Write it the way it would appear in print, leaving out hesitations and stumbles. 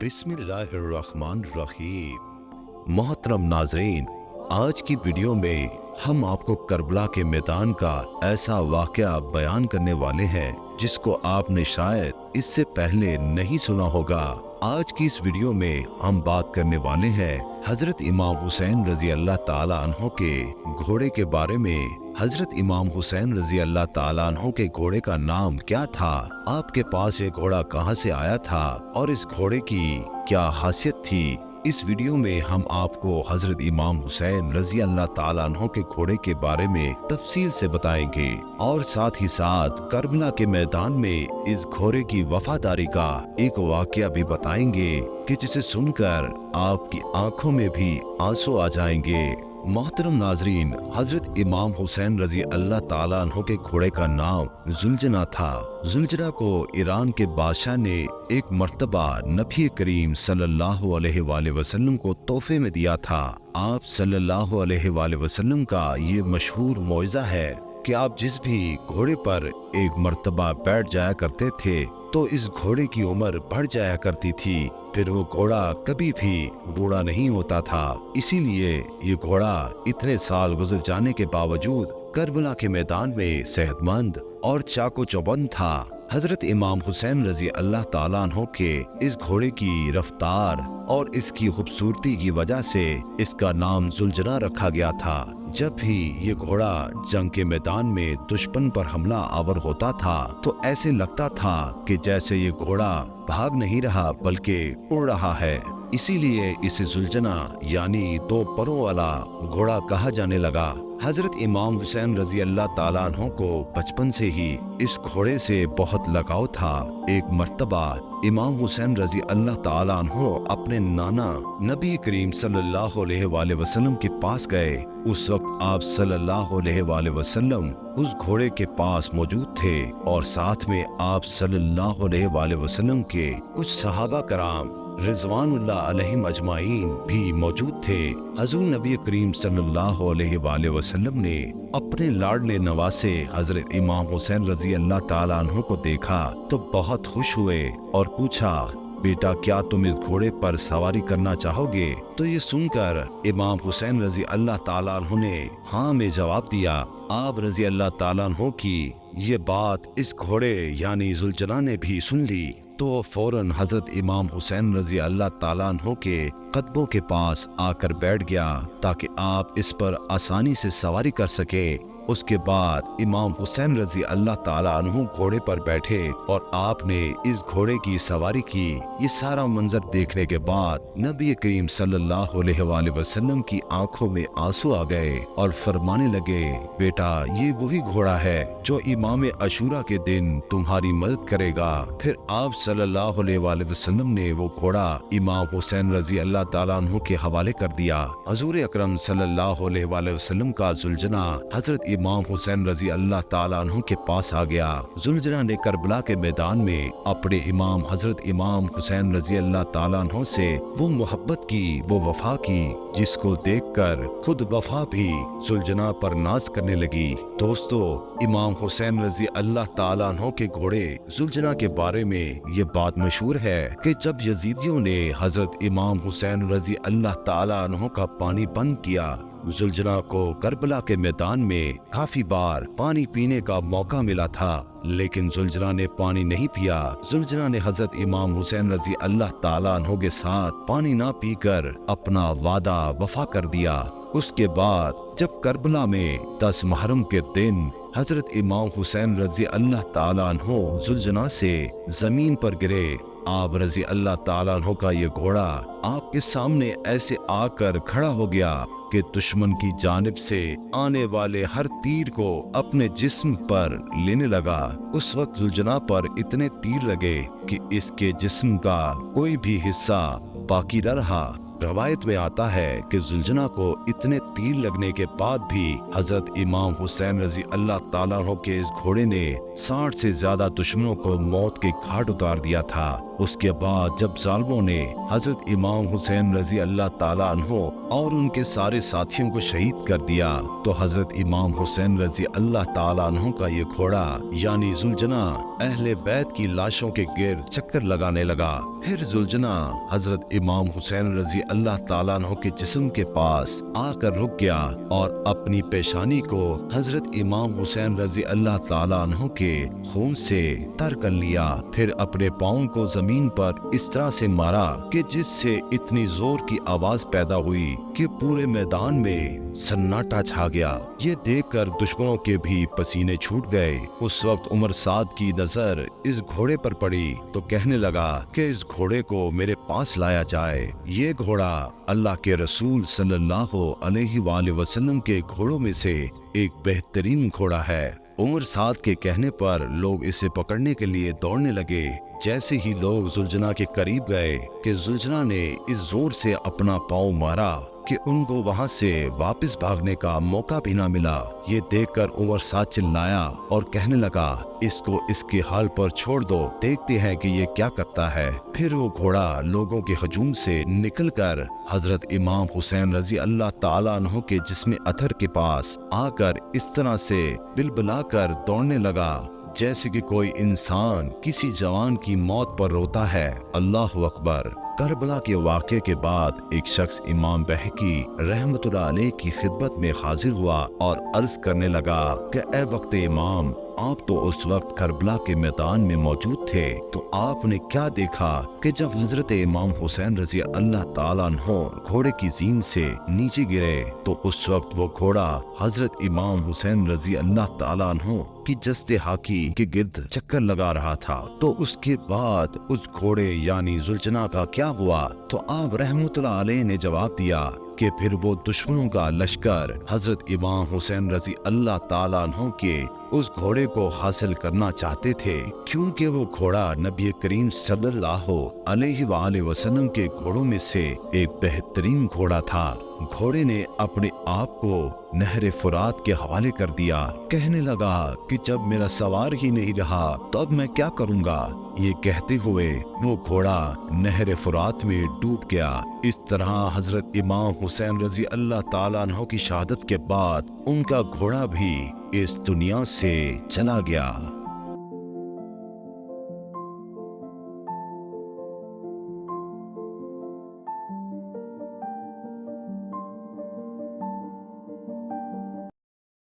बिस्मिल्लाहिर्रहमानिर्रहीम। मोहतरम नाजरीन, आज की वीडियो में हम आपको करबला के मैदान का ऐसा वाक़या बयान करने वाले हैं जिसको आपने शायद इससे पहले नहीं सुना होगा। आज की इस वीडियो में हम बात करने वाले हैं हजरत इमाम हुसैन रजी अल्लाह ताला अन्हो के घोड़े के बारे में। हजरत इमाम हुसैन रजी अल्लाह ताला अन्हो के घोड़े का नाम क्या था, आपके पास ये घोड़ा कहाँ से आया था और इस घोड़े की क्या खासियत थी, इस वीडियो में हम आपको हजरत इमाम हुसैन रजी अल्लाह ताला अन्हो के घोड़े के बारे में तफसील से बताएंगे और साथ ही साथ करबला के मैदान में इस घोड़े की वफादारी का एक वाकया भी बताएंगे कि जिसे सुनकर आपकी आंखों में भी आंसू आ जाएंगे। मोहतरम नाजरीन, हजरत इमाम हुसैन रजी अल्लाह ताला अन्हो के घोड़े का नाम जुलजना था। जुलजना को ईरान के बादशाह ने एक मर्तबा नबी करीम सल्लल्लाहु अलैहि वसल्लम को तोहफे में दिया था। आप सल्लल्लाहु अलैहि वसल्लम का ये मशहूर मौइज़ा है कि आप जिस भी घोड़े पर एक मर्तबा बैठ जाया करते थे तो इस घोड़े की उम्र बढ़ जाया करती थी, फिर वो घोड़ा कभी भी बूढ़ा नहीं होता था। इसीलिए ये घोड़ा इतने साल गुजर जाने के बावजूद करबला के मैदान में सेहतमंद और चाको चौबंद था। हजरत इमाम हुसैन रजी अल्लाह ताला अन्हो के इस घोड़े की रफ्तार और इसकी खूबसूरती की वजह से इसका नाम जुलजना रखा गया था। जब भी ये घोड़ा जंग के मैदान में दुश्मन पर हमला आवर होता था तो ऐसे लगता था कि जैसे ये घोड़ा भाग नहीं रहा बल्कि उड़ रहा है। इसीलिए इसे जुलजना यानी दो परों वाला घोड़ा कहा जाने लगा। हजरत इमाम हुसैन रजी अल्लाह ताला अन्हो को बचपन से ही इस घोड़े से बहुत लगाव था। एक मर्तबा इमाम हुसैन रजी अल्लाह ताला अन्हो अपने नाना नबी करीम सल्लल्लाहु अलैहि वसल्लम के पास गए। उस वक्त आप सल्लल्लाहु अलैहि वसल्लम उस घोड़े के पास मौजूद थे और साथ में आप सल्लल्लाहु अलैहि वसल्लम के कुछ सहाबा कराम रिजवानुल्लाह अलैहिम अजमाइन भी मौजूद थे। हजूर नबी करीम सल्लल्लाहु अलैहि वसल्लम ने अपने लाडले नवासे हजरत इमाम हुसैन रजी अल्लाह ताला अन्हो को देखा तो बहुत खुश हुए और पूछा, बेटा क्या तुम इस घोड़े पर सवारी करना चाहोगे? तो ये सुनकर इमाम हुसैन रजी अल्लाह ताला अन्हो ने हाँ में जवाब दिया। आप रजी अल्लाह ताला अन्हो की ये बात इस घोड़े यानी जुलजना ने भी सुन ली तो फौरन हजरत इमाम हुसैन रजी अल्लाह ताला अन्हो के कदमों के पास आकर बैठ गया ताकि आप इस पर आसानी से सवारी कर सके। उसके बाद इमाम हुसैन रजी अल्लाह ताला अन्हु घोड़े पर बैठे और आपने इस घोड़े की सवारी की। ये सारा मंजर देखने के बाद नबी करीम सल्लल्लाहु अलैहि वसल्लम की आंखों में आंसू आ गए और फरमाने लगे, बेटा ये वही घोड़ा है जो इमाम अशूरा के दिन तुम्हारी मदद करेगा। फिर आप सल्लल्लाहु अलैहि वसल्लम ने वो घोड़ा इमाम हुसैन रजी अल्लाह ताला अन्हु के हवाले कर दिया। हजूर अकरम सल्लल्लाहु अलैहि वसल्लम का जुलजना हजरत इमाम हुसैन रजी अल्लाह ताला अन्हु के पास आ गया। जुलजना ने करबला के मैदान में अपने इमाम हजरत इमाम हुसैन रजी अल्लाह ताला अन्हु से वो मोहब्बत की, वो वफा की जिसको देखकर खुद वफा भी जुलजना पर नाज करने लगी। दोस्तों, इमाम हुसैन रजी अल्लाह ताला अन्हु के घोड़े जुलजना के बारे में ये बात मशहूर है कि जब यजीदियों ने हजरत इमाम हुसैन रजी अल्लाह ताला अन्हु का पानी बंद किया, जुलजना को करबला के मैदान में काफी बार पानी पीने का मौका मिला था लेकिन जुलजना ने पानी नहीं पिया। जुलजना ने हजरत इमाम हुसैन रजी अल्लाह ताला अन्हु के साथ पानी ना पीकर अपना वादा वफा कर दिया। उसके बाद जब करबला में 10 मुहर्रम के दिन हजरत इमाम हुसैन रजी अल्लाह ताला अन्हु जुलजना से जमीन पर गिरे, आप रजी अल्लाह ताला अन्हु का ये घोड़ा आपके सामने ऐसे आकर खड़ा हो गया कि दुश्मन की जानिब से आने वाले हर तीर को अपने जिस्म पर लेने लगा। उस वक्त जुलजना पर इतने तीर लगे कि इसके जिस्म का कोई भी हिस्सा बाकी न रहा। रवायत में आता है कि जुलजना को इतने तीर लगने के बाद भी हजरत इमाम हुसैन रजी अल्लाह ताला अन्हु के इस घोड़े ने 60 से ज्यादा दुश्मनों को मौत के घाट उतार दिया था। उसके बाद जब जालिमों ने हजरत इमाम हुसैन रजी अल्लाह ताला अन्हु और उनके सारे साथियों को शहीद कर दिया तो हजरत इमाम हुसैन रजी अल्लाह ताला अन्हु का ये घोड़ा यानी जुलजना अहले बैत की लाशों के गिर्द चक्कर लगाने लगा। फिर जुलझना हजरत इमाम हुसैन रजी अल्लाह ताला अन्हु के जिस्म के पास आकर रुक गया और अपनी पेशानी को हजरत इमाम हुसैन रजी अल्लाह ताला अन्हु के खून से तर कर लिया। फिर अपने पाँव को जमीन पर इस तरह से मारा कि जिससे इतनी जोर की आवाज पैदा हुई कि पूरे मैदान में सन्नाटा छा गया। ये देखकर दुश्मनों के भी पसीने छूट गए। उस वक्त उमर साद की नजर इस घोड़े पर पड़ी तो कहने लगा कि इस घोड़े को मेरे पास लाया जाए। ये घोड़ा अल्लाह के रसूल सल्लल्लाहु अलैहि वसल्लम के घोड़ों में से एक बेहतरीन घोड़ा है। उमर साद के कहने पर लोग इसे पकड़ने के लिए दौड़ने लगे। जैसे ही लोग जुलझना के करीब गए कि जुलझना ने इस जोर से अपना पाँव मारा कि उनको वहां से वापस भागने का मौका भी ना मिला। ये देखकर उमर साद चिल्लाया और कहने लगा, इसको इसके हाल पर छोड़ दो, देखते हैं कि ये क्या करता है। फिर वो घोड़ा लोगों के हजूम से निकलकर हजरत इमाम हुसैन रजी अल्लाह ताला अन्हु के जिस्म अथर के पास आकर इस तरह से बिलबिलाकर दौड़ने लगा जैसे कि कोई इंसान किसी जवान की मौत पर रोता है। अल्लाहु अकबर। करबला के वाक़े के बाद एक शख्स इमाम बहकी रहमतुल्लाह अलैह की खिदमत में हाजिर हुआ और अर्ज करने लगा कि ए वक्त इमाम, आप तो उस वक्त करबला के मैदान में मौजूद थे, तो आपने क्या देखा कि जब हजरत इमाम हुसैन रजी अल्लाह ताला अन्हु घोड़े की जीन से नीचे गिरे तो उस वक्त वो घोड़ा हजरत इमाम हुसैन रजी अल्लाह ताला अन्हु की जस्ते हाकी के गिर्द चक्कर लगा रहा था। तो उसके बाद उस घोड़े यानी जुलझना का क्या हुआ? तो आप रहमतुल्लाह अलैह ने जवाब दिया कि फिर वो दुश्मनों का लश्कर हजरत इमाम हुसैन रजी अल्लाह ताला अन्हु के उस घोड़े को हासिल करना चाहते थे, क्योंकि वो घोड़ा नबी करीम सल्लल्लाहु अलैहि वसल्लम के घोड़ों में से एक बेहतरीन घोड़ा था। घोड़े ने अपने आप को नहर फुरात के हवाले कर दिया। कहने लगा कि जब मेरा सवार ही नहीं रहा तो अब मैं क्या करूंगा। ये कहते हुए वो घोड़ा नहर फुरात में डूब गया। इस तरह हजरत इमाम हुसैन रजी अल्लाह ताला अन्हु की शहादत के बाद उनका घोड़ा भी इस दुनिया से चला गया।